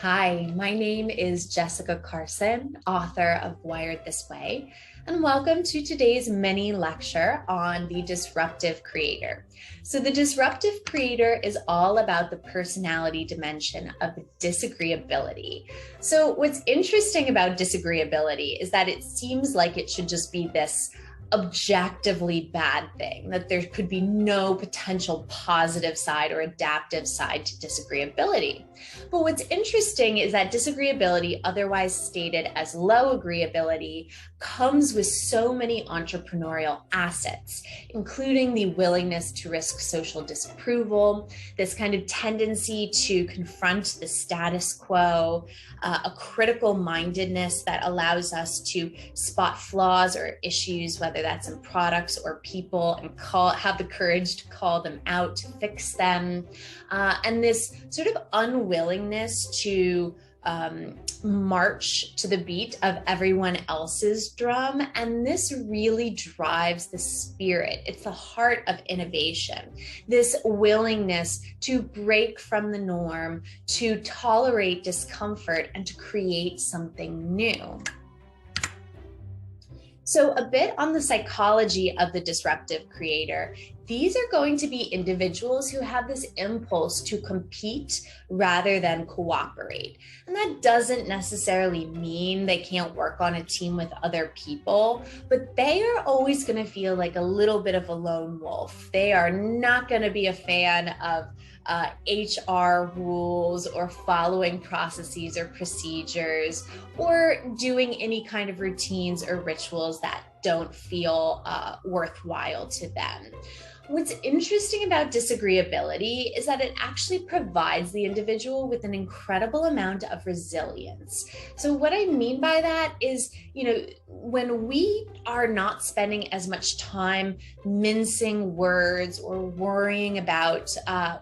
Hi, my name is Jessica Carson, author of Wired This Way, and welcome to today's mini lecture on the Disruptive Creator. So the Disruptive Creator is all about the personality dimension of disagreeability. So what's interesting about disagreeability is that it seems like it should just be this objectively bad thing, that there could be no potential positive side or adaptive side to disagreeability. But what's interesting is that disagreeability, otherwise stated as low agreeability, comes with so many entrepreneurial assets, including the willingness to risk social disapproval, this kind of tendency to confront the status quo, a critical mindedness that allows us to spot flaws or issues, whether that's in products or people, and have the courage to call them out, to fix them, and this sort of unwillingness to march to the beat of everyone else's drum. And this really drives the spirit. It's the heart of innovation. This willingness to break from the norm, to tolerate discomfort, and to create something new. So a bit on the psychology of the disruptive creator. These are going to be individuals who have this impulse to compete rather than cooperate. And that doesn't necessarily mean they can't work on a team with other people, but they are always going to feel like a little bit of a lone wolf. They are not going to be a fan of HR rules or following processes or procedures or doing any kind of routines or rituals that don't feel worthwhile to them. What's interesting about disagreeability is that it actually provides the individual with an incredible amount of resilience. So what I mean by that is, when we are not spending as much time mincing words or worrying about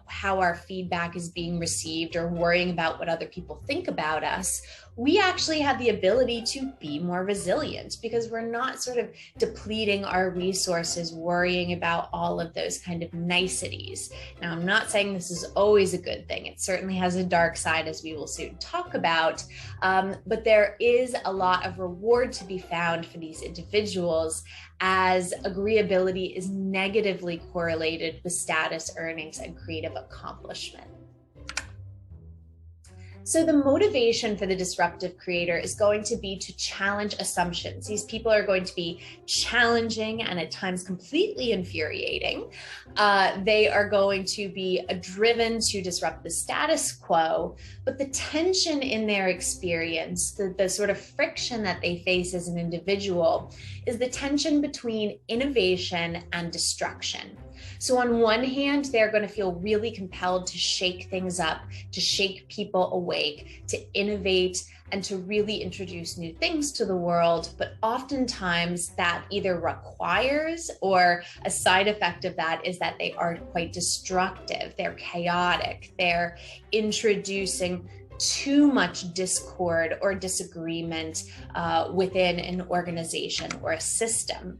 how our feedback is being received or worrying about what other people think about us, we actually have the ability to be more resilient because we're not sort of depleting our resources worrying about all of those kind of niceties. Now, I'm not saying this is always a good thing. It certainly has a dark side, as we will soon talk about, but there is a lot of reward to be found for these individuals, as agreeability is negatively correlated with status, earnings, and creative accomplishment. So the motivation for the disruptive creator is going to be to challenge assumptions. These people are going to be challenging and at times completely infuriating. They are going to be driven to disrupt the status quo, but the tension in their experience, the sort of friction that they face as an individual, is the tension between innovation and destruction. So on one hand, they're going to feel really compelled to shake things up, to shake people awake, to innovate, and to really introduce new things to the world. But oftentimes that either requires, or a side effect of that is that they are quite destructive, they're chaotic, they're introducing too much discord or disagreement within an organization or a system.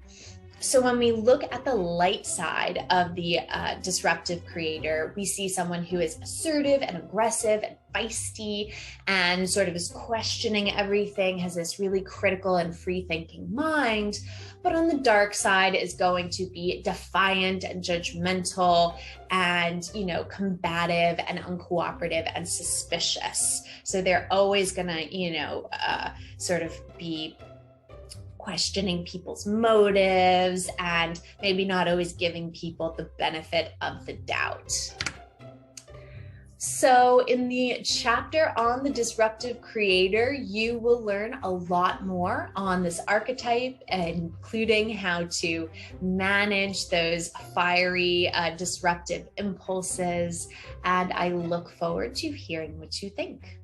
So when we look at the light side of the disruptive creator, we see someone who is assertive and aggressive and feisty and sort of is questioning everything, has this really critical and free-thinking mind. But on the dark side is going to be defiant and judgmental and, combative and uncooperative and suspicious. So they're always gonna, sort of be questioning people's motives and maybe not always giving people the benefit of the doubt. So in the chapter on the disruptive creator, you will learn a lot more on this archetype, including how to manage those fiery, disruptive impulses. And I look forward to hearing what you think.